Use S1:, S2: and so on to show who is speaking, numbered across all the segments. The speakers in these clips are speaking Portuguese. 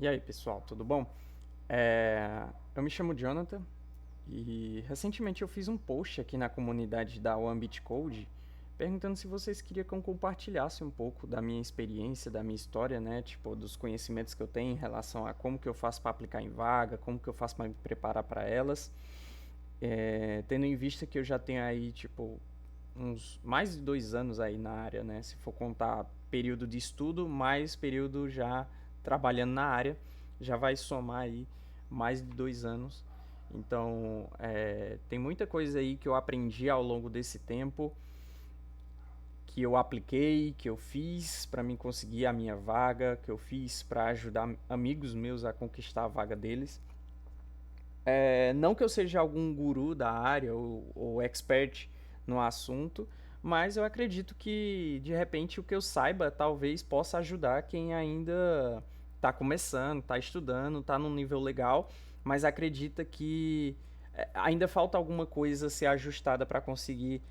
S1: E aí, pessoal, tudo bom? Eu me chamo Jonathan e recentemente eu fiz um post aqui na comunidade da Ambit Code perguntando se vocês queriam que eu compartilhasse um pouco da minha experiência, da minha história, né? Tipo, dos conhecimentos que eu tenho em relação a como que eu faço para aplicar em vaga, como que eu faço para me preparar para elas. Tendo em vista que eu já tenho aí, tipo, uns mais de 2 anos aí na área, né? Se for contar período de estudo, mais período já trabalhando na área, já vai somar aí mais de 2 anos. Então, tem muita coisa aí que eu aprendi ao longo desse tempo, que eu apliquei, que eu fiz para mim conseguir a minha vaga, que eu fiz para ajudar amigos meus a conquistar a vaga deles. Não que eu seja algum guru da área ou expert no assunto, mas eu acredito que de repente o que eu saiba talvez possa ajudar quem ainda está começando, está estudando, está num nível legal, mas acredita que ainda falta alguma coisa ser ajustada para conseguir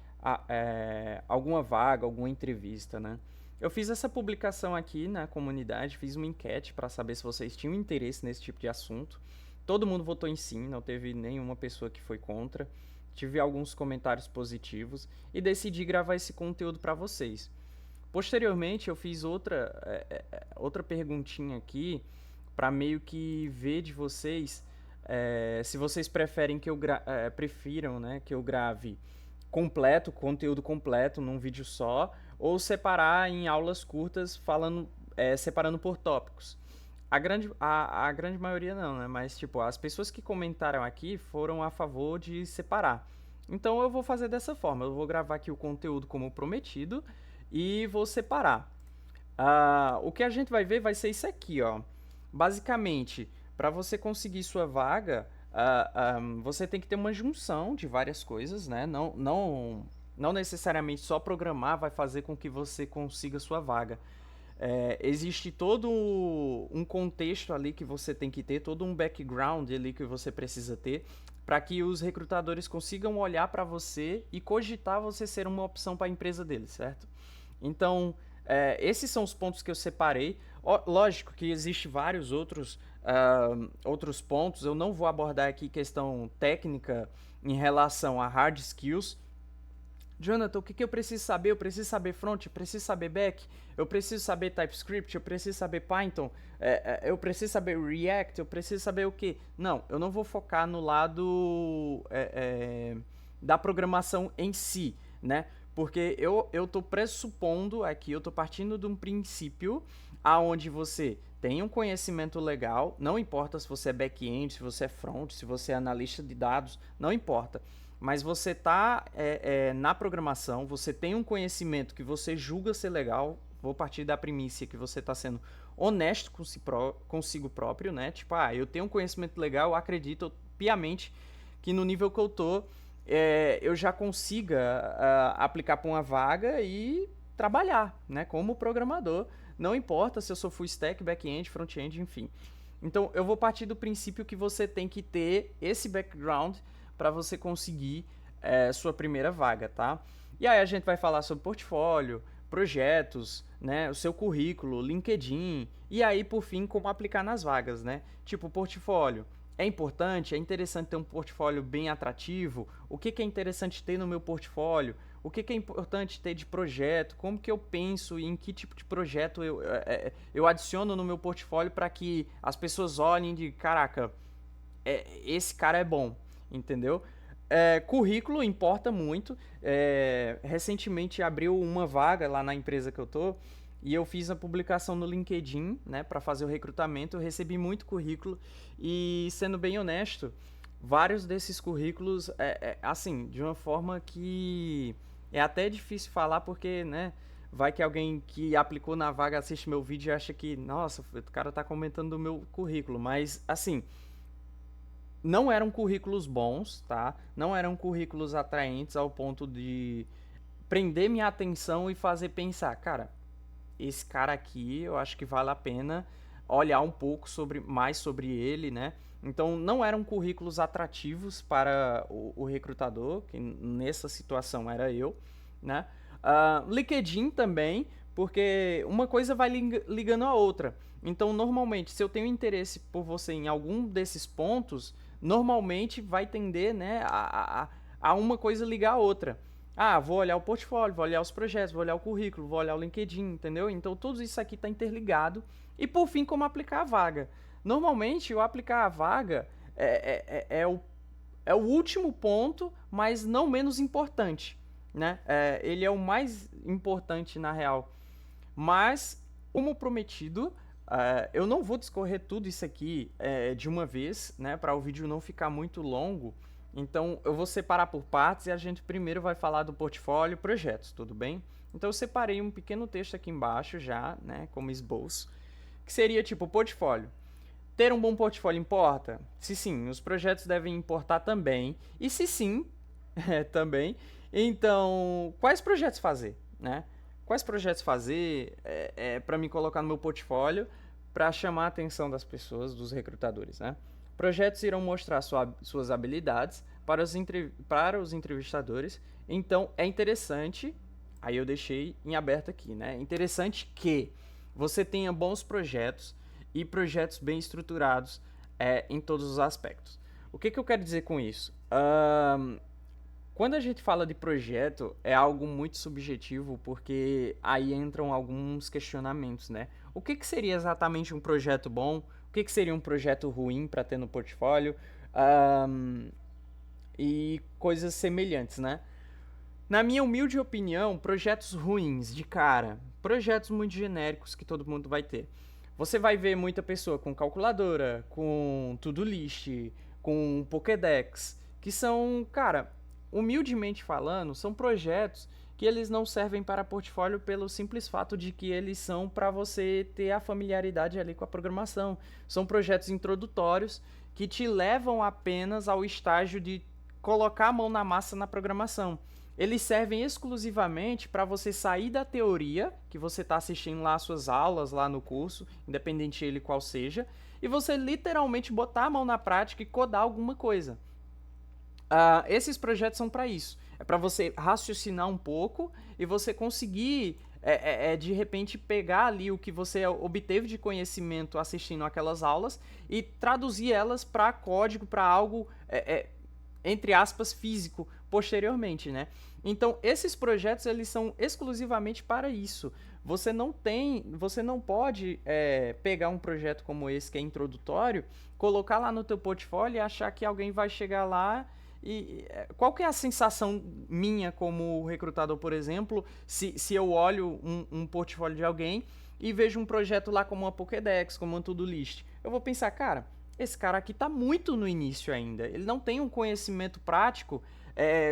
S1: alguma vaga, alguma entrevista, né? Eu fiz essa publicação aqui na comunidade, fiz uma enquete para saber se vocês tinham interesse nesse tipo de assunto. Todo mundo votou em sim, não teve nenhuma pessoa que foi contra. Tive alguns comentários positivos e decidi gravar esse conteúdo para vocês. Posteriormente, eu fiz outra perguntinha aqui para meio que ver de vocês se vocês preferem que prefiram, né, que eu grave completo, conteúdo completo num vídeo só, ou separar em aulas curtas separando por tópicos. A grande maioria não, né? Mas, tipo, as pessoas que comentaram aqui foram a favor de separar. Então eu vou fazer dessa forma. Eu vou gravar aqui o conteúdo como prometido e vou separar. O que a gente vai ver vai ser isso aqui, ó. Basicamente, para você conseguir sua vaga, você tem que ter uma junção de várias coisas, né? Não necessariamente só programar vai fazer com que você consiga sua vaga. Existe todo um contexto ali que você tem que ter, todo um background ali que você precisa ter para que os recrutadores consigam olhar para você e cogitar você ser uma opção para a empresa deles, certo? Então, esses são os pontos que eu separei. Lógico que existe vários outros pontos. Eu não vou abordar aqui questão técnica em relação a hard skills. Jonathan, o que eu preciso saber? Eu preciso saber front, eu preciso saber back, eu preciso saber TypeScript, eu preciso saber Python, eu preciso saber React, eu preciso saber o quê? Não, eu não vou focar no lado da programação em si, né? Porque eu tô pressupondo aqui, eu tô partindo de um princípio aonde você tem um conhecimento legal, não importa se você é back-end, se você é front, se você é analista de dados, não importa, mas você está na programação, você tem um conhecimento que você julga ser legal. Vou partir da primícia que você está sendo honesto consigo próprio, né? Tipo, eu tenho um conhecimento legal, eu acredito piamente que no nível que eu tô, eu já consiga aplicar para uma vaga e trabalhar, né? Como programador. Não importa se eu sou full stack, back-end, front-end, enfim. Então, eu vou partir do princípio que você tem que ter esse background para você conseguir sua primeira vaga, tá? E aí a gente vai falar sobre portfólio, projetos, né, o seu currículo, LinkedIn, e aí por fim como aplicar nas vagas, né? Tipo, portfólio. É importante, é interessante ter um portfólio bem atrativo. O que é interessante ter no meu portfólio? O que é importante ter de projeto? Como que eu penso e em que tipo de projeto eu adiciono no meu portfólio para que as pessoas olhem de caraca, esse cara é bom, entendeu? Currículo importa muito. Recentemente abriu uma vaga lá na empresa que eu tô e eu fiz a publicação no LinkedIn, né, para fazer o recrutamento. Eu recebi muito currículo e, sendo bem honesto, vários desses currículos, assim, de uma forma que é até difícil falar porque, né, vai que alguém que aplicou na vaga assiste meu vídeo e acha que, nossa, o cara tá comentando do meu currículo, mas assim, não eram currículos bons, tá? Não eram currículos atraentes ao ponto de prender minha atenção e fazer pensar, cara, esse cara aqui eu acho que vale a pena olhar um pouco mais sobre ele, né? Então não eram currículos atrativos para o recrutador, que nessa situação era eu, né? LinkedIn também, porque uma coisa vai ligando a outra. Então, normalmente, se eu tenho interesse por você em algum desses pontos, normalmente vai tender, né, a uma coisa ligar a outra. Ah, vou olhar o portfólio, vou olhar os projetos, vou olhar o currículo, vou olhar o LinkedIn, entendeu? Então, tudo isso aqui está interligado. E, por fim, como aplicar a vaga. Normalmente, o aplicar a vaga é o último ponto, mas não menos importante, né? Ele é o mais importante na real. Mas, como prometido, eu não vou discorrer tudo isso aqui de uma vez, né? Para o vídeo não ficar muito longo. Então, eu vou separar por partes e a gente primeiro vai falar do portfólio e projetos, tudo bem? Então, eu separei um pequeno texto aqui embaixo já, né? Como esboço, que seria tipo portfólio. Ter um bom portfólio importa? Se sim, os projetos devem importar também. E se sim, também, então, quais projetos fazer, né? Quais projetos fazer para me colocar no meu portfólio para chamar a atenção das pessoas, dos recrutadores, né? Projetos irão mostrar suas habilidades para os entrevistadores. Então, é interessante, aí eu deixei em aberto aqui, né? Interessante que você tenha bons projetos e projetos bem estruturados em todos os aspectos. O que eu quero dizer com isso? Quando a gente fala de projeto, é algo muito subjetivo, porque aí entram alguns questionamentos, né? O que seria exatamente um projeto bom? O que seria um projeto ruim para ter no portfólio? E coisas semelhantes, né? Na minha humilde opinião, projetos ruins, de cara, projetos muito genéricos que todo mundo vai ter. Você vai ver muita pessoa com calculadora, com to-do-list, com Pokédex, que são, cara, humildemente falando, são projetos que eles não servem para portfólio pelo simples fato de que eles são para você ter a familiaridade ali com a programação. São projetos introdutórios que te levam apenas ao estágio de colocar a mão na massa na programação. Eles servem exclusivamente para você sair da teoria, que você está assistindo lá as suas aulas, lá no curso, independente ele qual seja, e você literalmente botar a mão na prática e codar alguma coisa. Esses projetos são para isso. É para você raciocinar um pouco e você conseguir, de repente, pegar ali o que você obteve de conhecimento assistindo aquelas aulas e traduzir elas para código, para algo, entre aspas, físico, posteriormente, né? Então, esses projetos, eles são exclusivamente para isso. Você não pode pegar um projeto como esse, que é introdutório, colocar lá no teu portfólio e achar que alguém vai chegar lá e qual que é a sensação minha como recrutador, por exemplo, se eu olho um portfólio de alguém e vejo um projeto lá como uma Pokédex, como um to-do-list? Eu vou pensar, cara, esse cara aqui está muito no início ainda. Ele não tem um conhecimento prático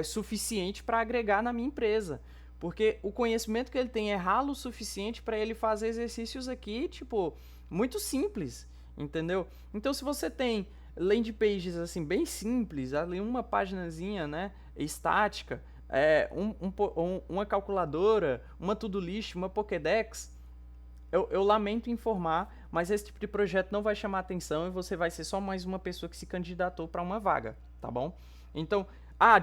S1: suficiente para agregar na minha empresa. Porque o conhecimento que ele tem é ralo o suficiente para ele fazer exercícios aqui, tipo, muito simples, entendeu? Então, se você tem landing pages assim bem simples, ali uma paginazinha, né, estática, uma calculadora, uma to-do list, uma Pokédex, eu lamento informar, mas esse tipo de projeto não vai chamar atenção e você vai ser só mais uma pessoa que se candidatou para uma vaga, tá bom? Então,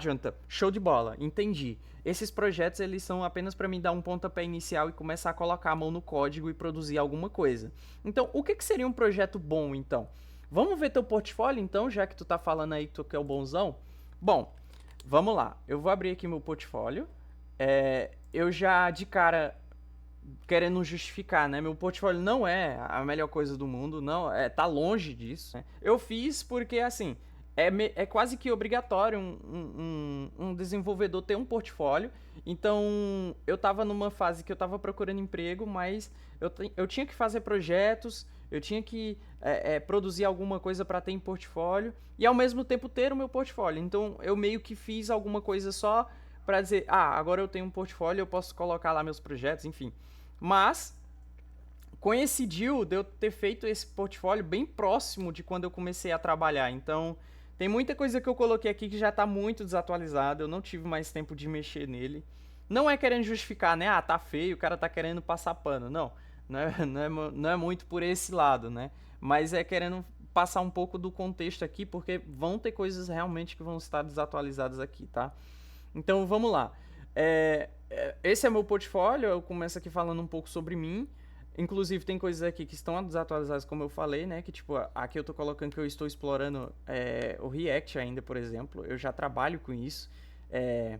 S1: Jonathan, show de bola, entendi. Esses projetos, eles são apenas para mim dar um pontapé inicial e começar a colocar a mão no código e produzir alguma coisa. Então, o que seria um projeto bom, então? Vamos ver teu portfólio, então, já que tu tá falando aí que tu quer o bonzão? Bom, vamos lá. Eu vou abrir aqui meu portfólio. Eu já, de cara, querendo justificar, né? Meu portfólio não é a melhor coisa do mundo, não, tá longe disso, né? Eu fiz porque, assim, é quase que obrigatório um desenvolvedor ter um portfólio. Então, eu tava numa fase que eu tava procurando emprego, mas eu tinha que fazer projetos, eu tinha que produzir alguma coisa para ter em portfólio e, ao mesmo tempo, ter o meu portfólio. Então, eu meio que fiz alguma coisa só para dizer, agora eu tenho um portfólio, eu posso colocar lá meus projetos, enfim. Mas coincidiu de eu ter feito esse portfólio bem próximo de quando eu comecei a trabalhar. Então, tem muita coisa que eu coloquei aqui que já está muito desatualizada, eu não tive mais tempo de mexer nele. Não é querendo justificar, né? Tá feio, o cara tá querendo passar pano. Não é muito por esse lado, né? Mas é querendo passar um pouco do contexto aqui, porque vão ter coisas realmente que vão estar desatualizadas aqui, tá? Então, vamos lá. Esse é meu portfólio, eu começo aqui falando um pouco sobre mim. Inclusive, tem coisas aqui que estão desatualizadas, como eu falei, né? Que, tipo, aqui eu tô colocando que eu estou explorando o React ainda, por exemplo. Eu já trabalho com isso. É,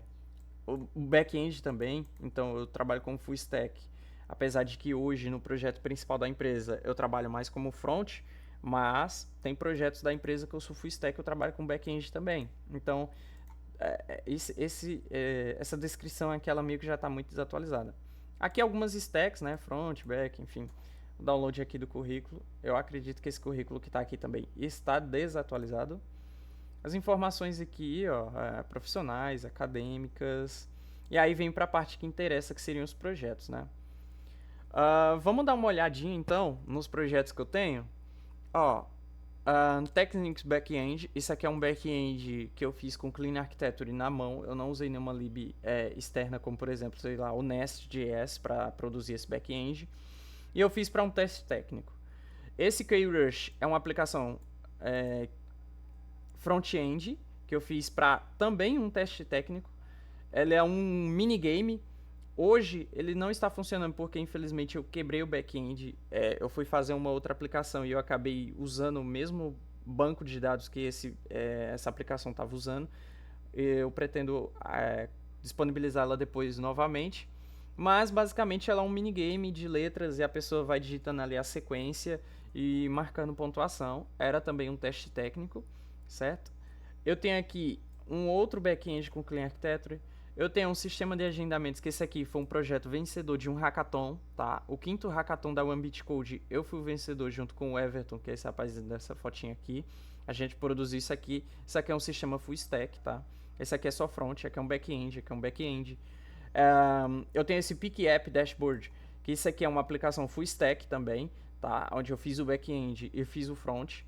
S1: o back-end também, então eu trabalho como full stack. Apesar de que hoje, no projeto principal da empresa, eu trabalho mais como front, mas tem projetos da empresa que eu sou full stack, eu trabalho com back-end também. Então, essa descrição aqui, ela meio que já está muito desatualizada. Aqui algumas stacks, né, front, back, enfim, o download aqui do currículo. Eu acredito que esse currículo que está aqui também está desatualizado. As informações aqui, ó, profissionais, acadêmicas, e aí vem para a parte que interessa, que seriam os projetos, né? Vamos dar uma olhadinha então nos projetos que eu tenho. Ó, Technics Backend, isso aqui é um back-end que eu fiz com Clean Architecture na mão. Eu não usei nenhuma lib externa, como por exemplo, sei lá, o Nest.js para produzir esse back-end. E eu fiz para um teste técnico. Esse KRush é uma aplicação front-end que eu fiz para também um teste técnico. Ele é um minigame. Hoje ele não está funcionando porque infelizmente eu quebrei o back-end. Eu fui fazer uma outra aplicação e eu acabei usando o mesmo banco de dados que essa aplicação estava usando. Eu pretendo disponibilizá-la depois novamente. Mas basicamente ela é um minigame de letras e a pessoa vai digitando ali a sequência e marcando pontuação. Era também um teste técnico, certo? Eu tenho aqui um outro back-end com Clean Architecture. Eu tenho um sistema de agendamentos, que esse aqui foi um projeto vencedor de um hackathon, tá? O 5º hackathon da One Code, eu fui o vencedor junto com o Everton, que é esse rapaz dessa fotinha aqui. A gente produziu isso aqui. Isso aqui é um sistema full stack, tá? Esse aqui é só front, aqui é um back-end, aqui é um back-end. Eu tenho esse Pick App Dashboard, que isso aqui é uma aplicação full stack também, tá? Onde eu fiz o back-end e fiz o front.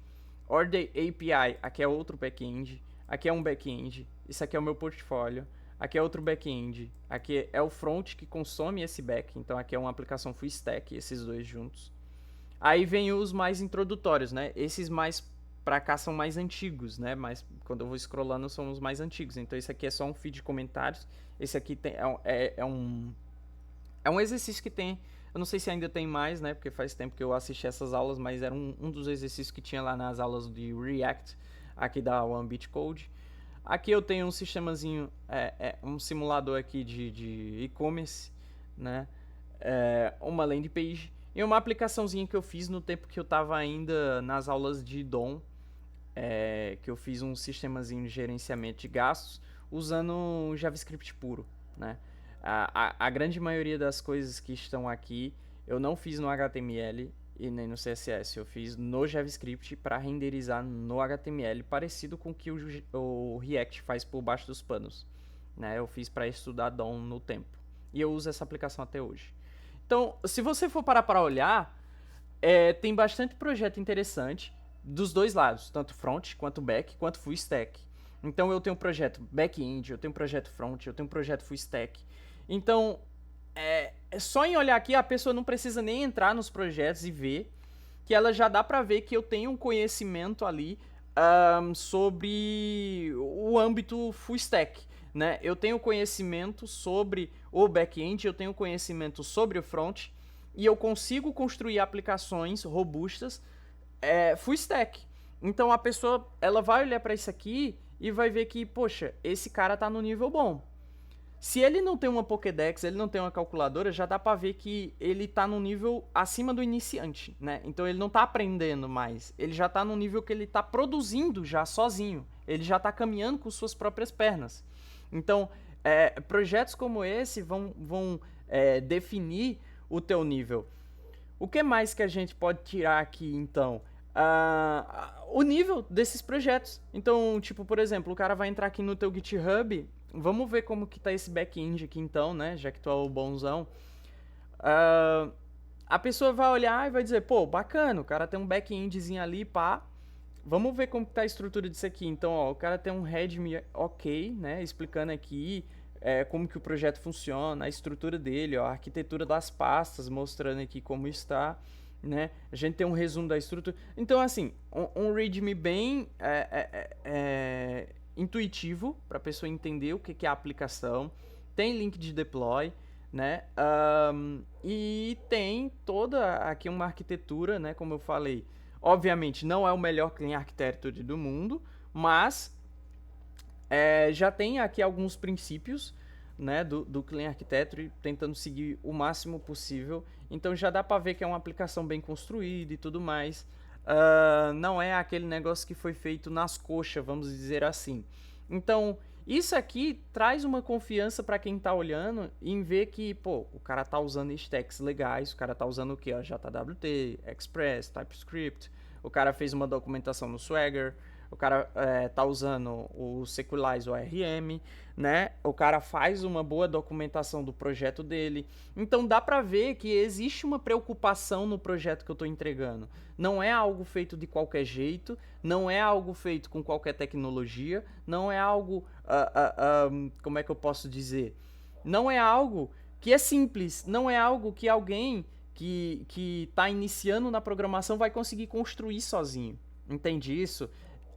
S1: Order API, aqui é outro back-end. Aqui é um back-end. Isso aqui é o meu portfólio. Aqui é outro back-end. Aqui é o front que consome esse back. Então aqui é uma aplicação full stack, esses dois juntos. Aí vem os mais introdutórios, né? Esses mais pra cá são mais antigos, né? Mas quando eu vou scrollando são os mais antigos. Então esse aqui é só um feed de comentários. Esse aqui é um exercício que tem. Eu não sei se ainda tem mais, né? Porque faz tempo que eu assisti essas aulas, mas era um dos exercícios que tinha lá nas aulas de React, aqui da One Code. Aqui eu tenho um sistemazinho, um simulador aqui de e-commerce, né? Uma landing page e uma aplicaçãozinha que eu fiz no tempo que eu estava ainda nas aulas de DOM, que eu fiz um sistemazinho de gerenciamento de gastos usando JavaScript puro, né? A grande maioria das coisas que estão aqui eu não fiz no HTML e nem no CSS, eu fiz no JavaScript para renderizar no HTML, parecido com o que o React faz por baixo dos panos, né? Eu fiz para estudar DOM no tempo e eu uso essa aplicação até hoje. Então, se você for parar para olhar, tem bastante projeto interessante dos dois lados, tanto front quanto back, quanto full stack. Então eu tenho um projeto back-end, eu tenho um projeto front, eu tenho um projeto full stack. Então, só em olhar aqui, a pessoa não precisa nem entrar nos projetos e ver, que ela já dá para ver que eu tenho um conhecimento ali sobre o âmbito full stack, né? Eu tenho conhecimento sobre o back-end, eu tenho conhecimento sobre o front, e eu consigo construir aplicações robustas full stack. Então a pessoa ela vai olhar para isso aqui e vai ver que, poxa, esse cara tá no nível bom. Se ele não tem uma Pokédex, ele não tem uma calculadora, já dá pra ver que ele tá num nível acima do iniciante, né? Então ele não tá aprendendo mais, ele já tá num nível que ele tá produzindo já sozinho, ele já tá caminhando com suas próprias pernas. Então, projetos como esse vão definir o teu nível. O que mais que a gente pode tirar aqui, então? O nível desses projetos. Então, tipo, por exemplo, o cara vai entrar aqui no teu GitHub. Vamos ver como que tá esse back-end aqui, então, né? Já que tu é o bonzão. A pessoa vai olhar e vai dizer, pô, bacana, o cara tem um back-endzinho ali, pá. Vamos ver como que tá a estrutura disso aqui. Então, ó, o cara tem um readme ok, né? Explicando aqui como que o projeto funciona, a estrutura dele, ó, a arquitetura das pastas, mostrando aqui como está, né? A gente tem um resumo da estrutura. Então, assim, um readme bem intuitivo para a pessoa entender o que é a aplicação. tem link de deploy, né? E tem toda aqui uma arquitetura, né? Como eu falei, obviamente não é o melhor Clean Architecture do mundo, mas já tem aqui alguns princípios, né, do Clean Architecture, tentando seguir o máximo possível. Então já dá para ver que é uma aplicação bem construída e tudo mais. Não é aquele negócio que foi feito nas coxas, vamos dizer assim. Então, isso aqui traz uma confiança para quem tá olhando em ver que, pô, o cara tá usando stacks legais, o cara tá usando o que? JWT, Express, TypeScript, o cara fez uma documentação no Swagger, o cara tá usando o Sequelize ORM, né? O cara faz uma boa documentação do projeto dele. Então dá para ver que existe uma preocupação no projeto que eu estou entregando. Não é algo feito de qualquer jeito, não é algo feito com qualquer tecnologia, não é algo, como é que eu posso dizer? Não é algo que é simples, não é algo que alguém que está iniciando na programação vai conseguir construir sozinho. Entende isso?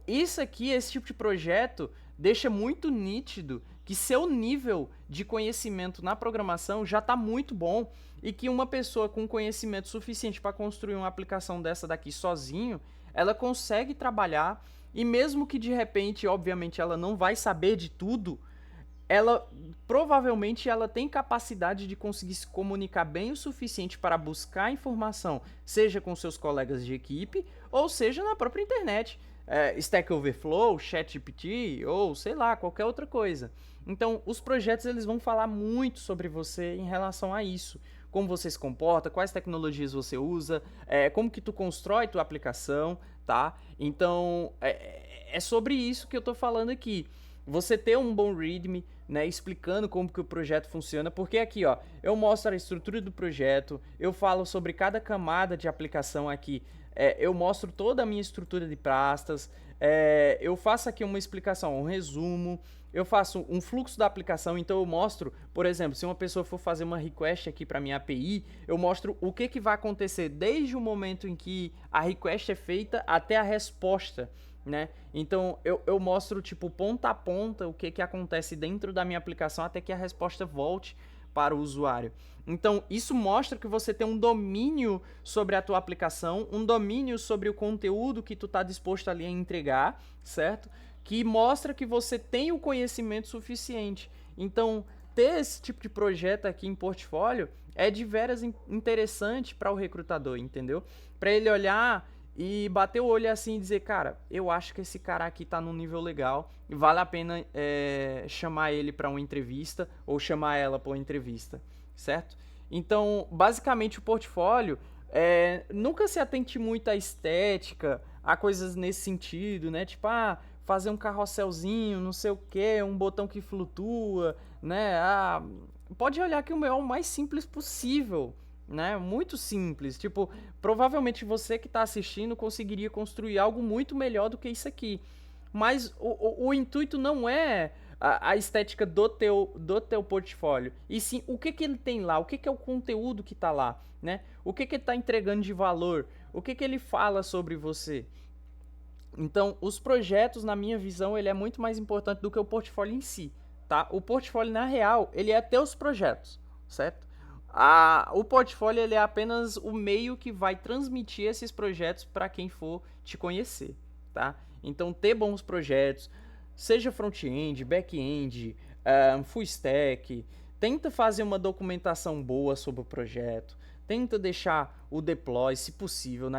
S1: Isso aqui, esse tipo de projeto, deixa muito nítido que seu nível de conhecimento na programação já está muito bom e que uma pessoa com conhecimento suficiente para construir uma aplicação dessa daqui sozinho, ela consegue trabalhar e mesmo que de repente, obviamente, ela não vai saber de tudo, ela provavelmente ela tem capacidade de conseguir se comunicar bem o suficiente para buscar informação, seja com seus colegas de equipe ou seja na própria internet. Stack Overflow, ChatGPT ou sei lá, qualquer outra coisa. Então, os projetos eles vão falar muito sobre você em relação a isso. Como você se comporta, quais tecnologias você usa, como que tu constrói tua aplicação, tá? Então, é sobre isso que eu tô falando aqui. Você ter um bom README, né, explicando como que o projeto funciona, porque aqui, ó, eu mostro a estrutura do projeto, eu falo sobre cada camada de aplicação aqui, eu mostro toda a minha estrutura de pastas, eu faço aqui uma explicação, um resumo, eu faço um fluxo da aplicação, então eu mostro, por exemplo, se uma pessoa for fazer uma request aqui para minha API, eu mostro o que vai acontecer desde o momento em que a request é feita até a resposta, né? Então eu mostro tipo ponta a ponta o que acontece dentro da minha aplicação até que a resposta volte para o usuário. Então isso mostra que você tem um domínio sobre a tua aplicação, um domínio sobre o conteúdo que tu está disposto ali a entregar, certo? Que mostra que você tem o conhecimento suficiente. Então ter esse tipo de projeto aqui em portfólio é de veras interessante para o recrutador, entendeu? Para ele olhar e bater o olho assim e dizer, cara, eu acho que esse cara aqui tá num nível legal e vale a pena chamar ele para uma entrevista ou chamar ela para uma entrevista, certo? Então, basicamente o portfólio nunca se atente muito à estética, a coisas nesse sentido, né? Tipo, fazer um carrosselzinho, não sei o que, um botão que flutua, né? Pode olhar que o meu é o mais simples possível, né? Muito simples. Tipo, provavelmente você que está assistindo conseguiria construir algo muito melhor do que isso aqui. Mas o intuito não é a estética do teu portfólio. E sim, o que ele tem lá, o que é o conteúdo que está lá, né? O que ele está entregando de valor, o que ele fala sobre você. Então, os projetos, na minha visão, ele é muito mais importante do que o portfólio em si, tá? O portfólio, na real, ele é teus projetos, certo? O portfólio ele é apenas o meio que vai transmitir esses projetos para quem for te conhecer, tá? Então, ter bons projetos, seja front-end, back-end, full stack, tenta fazer uma documentação boa sobre o projeto, tenta deixar o deploy, se possível,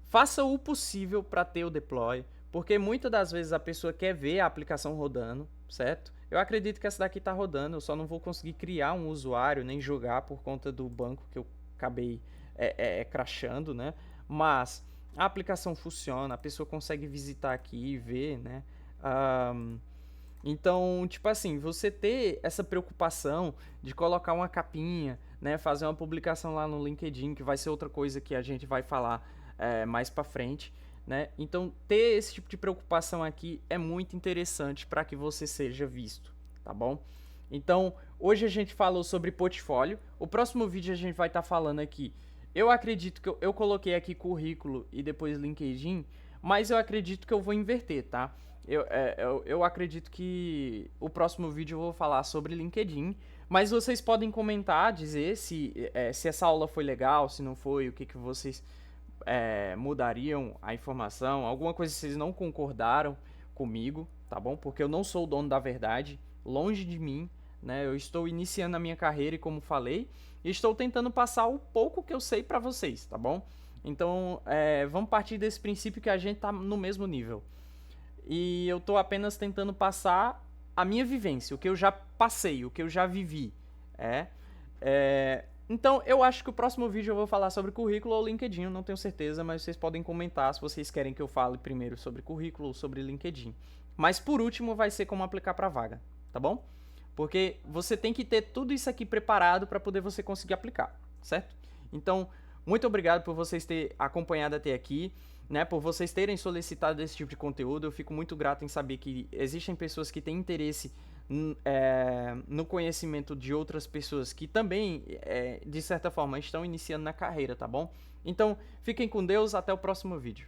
S1: faça o possível para ter o deploy, porque muitas das vezes a pessoa quer ver a aplicação rodando, certo? Eu acredito que essa daqui está rodando, eu só não vou conseguir criar um usuário nem jogar por conta do banco que eu acabei crashando, né? Mas a aplicação funciona, a pessoa consegue visitar aqui e ver, né? Então, tipo assim, você ter essa preocupação de colocar uma capinha, né? Fazer uma publicação lá no LinkedIn, que vai ser outra coisa que a gente vai falar mais pra frente, né? Então, ter esse tipo de preocupação aqui é muito interessante para que você seja visto, tá bom? Então, hoje a gente falou sobre portfólio. O próximo vídeo a gente vai estar falando aqui. Eu acredito que eu coloquei aqui currículo e depois LinkedIn, mas eu acredito que eu vou inverter, tá? Eu acredito que o próximo vídeo eu vou falar sobre LinkedIn, mas vocês podem comentar, dizer se essa aula foi legal, se não foi, o que, que vocês mudariam a informação, alguma coisa que vocês não concordaram comigo, tá bom? Porque eu não sou o dono da verdade, longe de mim, né? Eu estou iniciando a minha carreira e como falei, estou tentando passar o pouco que eu sei para vocês, tá bom? Então, vamos partir desse princípio que a gente tá no mesmo nível. E eu tô apenas tentando passar a minha vivência, o que eu já passei, o que eu já vivi. É. Então, eu acho que o próximo vídeo eu vou falar sobre currículo ou LinkedIn, eu não tenho certeza, mas vocês podem comentar se vocês querem que eu fale primeiro sobre currículo ou sobre LinkedIn. Mas por último vai ser como aplicar para vaga, tá bom? Porque você tem que ter tudo isso aqui preparado para poder você conseguir aplicar, certo? Então, muito obrigado por vocês terem acompanhado até aqui, né? Por vocês terem solicitado esse tipo de conteúdo. Eu fico muito grato em saber que existem pessoas que têm interesse no conhecimento de outras pessoas que também, de certa forma, estão iniciando na carreira, tá bom? Então, fiquem com Deus, até o próximo vídeo.